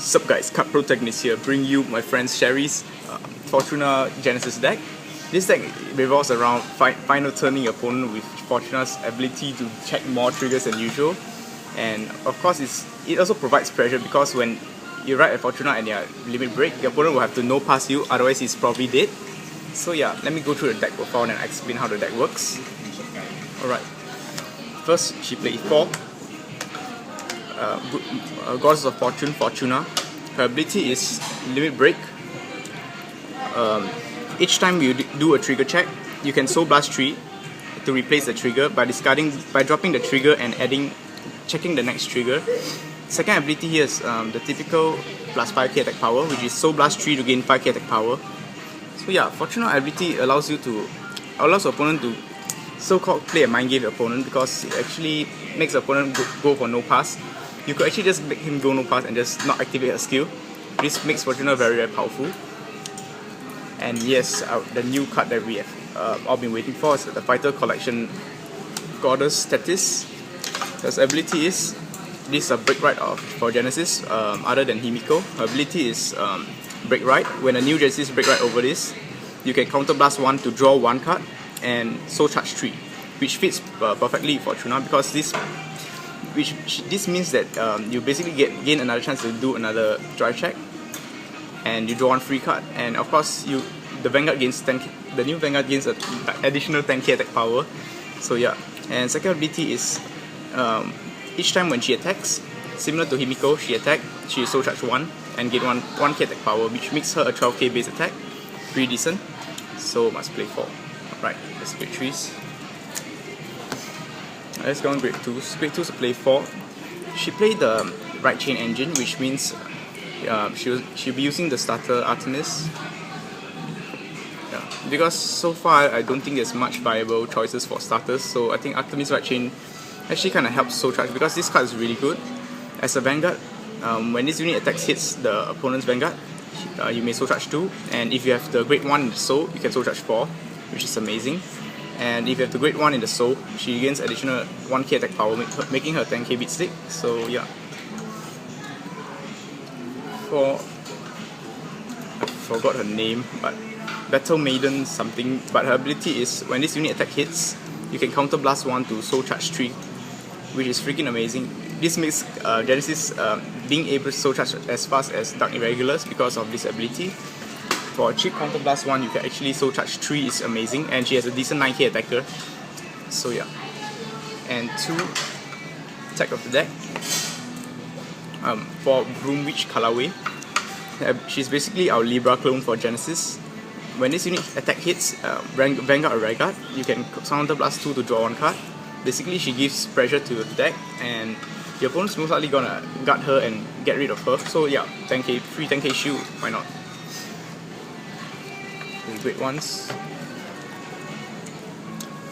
Sup guys, Card Protagonist here, bring you my friend Cherie's Fortuna Genesis deck. This deck revolves around final turning your opponent with Fortuna's ability to check more triggers than usual. And of course it also provides pressure because when you ride a Fortuna and you limit break, the opponent will have to no pass you, otherwise he's probably dead. So yeah, let me go through the deck profile and explain how the deck works. Alright, first she played 4. Goddess of Fortune, Fortuna. Her ability is limit break. Each time you do a trigger check, you can Soul Blast 3 to replace the trigger by dropping the trigger and checking the next trigger. Second ability here is the typical plus 5k attack power, which is Soul Blast 3 to gain 5k attack power. So yeah, Fortuna ability allows the opponent to so-called play a mind game with the opponent because it actually makes the opponent go for no pass. You could actually just make him go no pass and just not activate her skill. This makes Fortuna very, very powerful. And yes, the new card that we have all been waiting for is the Fighter Collection Goddess Metis. Her ability is, this is a break right for Genesis, other than Himiko. Her ability is break right. When a new Genesis break right over this, you can counter blast 1 to draw 1 card and soul charge 3, which fits perfectly for Fortuna because this means that you basically gain another chance to do another drive check, and you draw 1 free card, and of course the Vanguard gains 10k. The new Vanguard gains an additional 10k attack power. So yeah, and second ability is each time when she attacks, similar to Himiko, she soul charge 1 and gain 1k attack power, which makes her a 12k base attack. Pretty decent. So must play 4. Right, let's grade 3s. Let's go on grade 2s. Grade 2s play 4. She played the right chain engine, which means she'll be using the starter Artemis. Yeah, because so far I don't think there's much viable choices for starters, so I think Artemis right chain actually kind of helps soul charge because this card is really good. As a Vanguard, when this unit attacks hits the opponent's Vanguard, you may soul charge 2, and if you have the grade 1 in the soul, you can soul charge 4, which is amazing. And if you have the grade 1 in the soul, she gains additional 1k attack power, making her 10k beat stick. So yeah. I forgot her name, but Battle Maiden something. But her ability is when this unit attack hits, you can counter blast 1 to soul charge 3, which is freaking amazing. This makes Genesis being able to soul charge as fast as Dark Irregulars because of this ability. For a cheap counter blast 1, you can actually soul charge 3 is amazing, and she has a decent 9k attacker. So yeah. And 2 attack of the deck. For Broom Callaway. She's basically our Libra clone for Genesis. When this unit attack hits Vanguard or Regard, you can counter blast 2 to draw 1 card. Basically she gives pressure to the deck, and your opponent's most likely gonna guard her and get rid of her. So yeah, 10k, free 10k shield, why not? Great ones.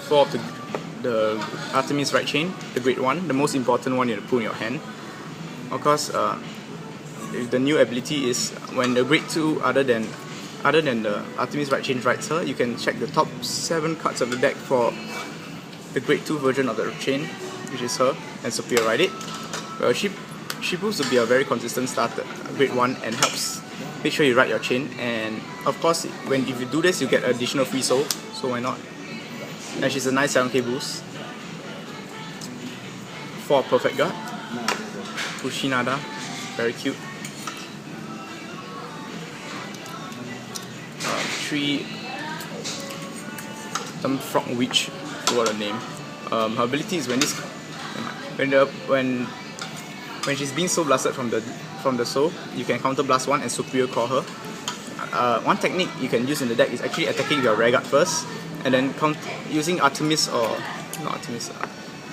4 of the Artemis right chain, the great one, the most important one you put in your hand. Of course, the new ability is when the grade 2 other than the Artemis right chain rides her, you can check the top 7 cards of the deck for the grade 2 version of the chain, which is her, and superior ride it. She proves to be a very consistent starter, grade 1, and helps make sure you ride your chain. And of course, if you do this, you get additional free soul, so why not? And she's a nice 7k boost. 4 perfect guard. Kushinada, very cute. 3 some frog witch, forgot her name. Her ability is when she's being soul blasted from the soul, you can counter blast 1 and superior core her. One technique you can use in the deck is actually attacking your Regard first, and then using Artemis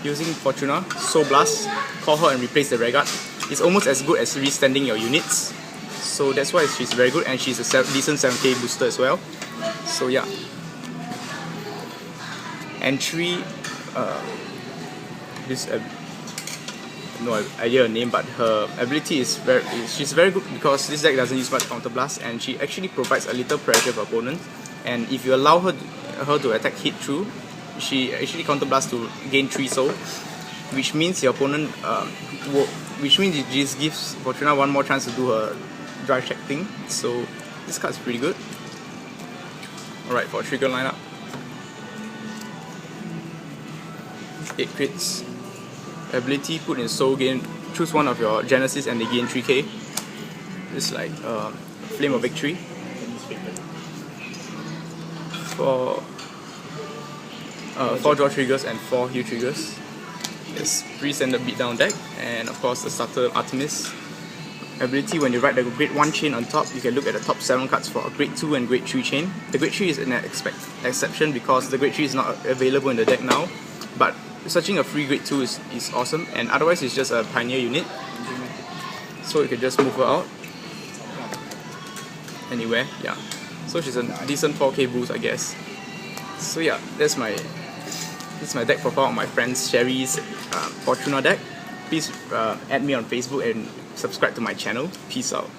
using Fortuna, soul blast, core her and replace the Regard. It's almost as good as restanding your units. So that's why she's very good, and she's a decent 7k booster as well. So yeah. And 3, no idea her name, but her ability is she's very good because this deck doesn't use much counter blast, and she actually provides a little pressure for opponents. And if you allow her to attack hit through, she actually counter blast to gain 3 soul, which means your opponent which means it just gives Fortuna one more chance to do her drive check thing. So this card's pretty good. Alright, for trigger lineup, 8 crits. Ability, put in soul gain, choose one of your Genesis and they gain 3k. Just like Flame of Victory. For 4 draw triggers and 4 heal triggers. It's pre-standard beatdown deck, and of course the starter Artemis. Ability, when you write the grade 1 chain on top, you can look at the top 7 cards for a grade 2 and grade 3 chain. The grade 3 is an exception because the grade 3 is not available in the deck now, but searching a free grade 2 is awesome, and otherwise it's just a pioneer unit. So you can just move her out anywhere, yeah. So she's a decent 4k boost, I guess. So yeah, that's my deck profile on my friend Cherie's Fortuna deck. Please add me on Facebook and subscribe to my channel. Peace out.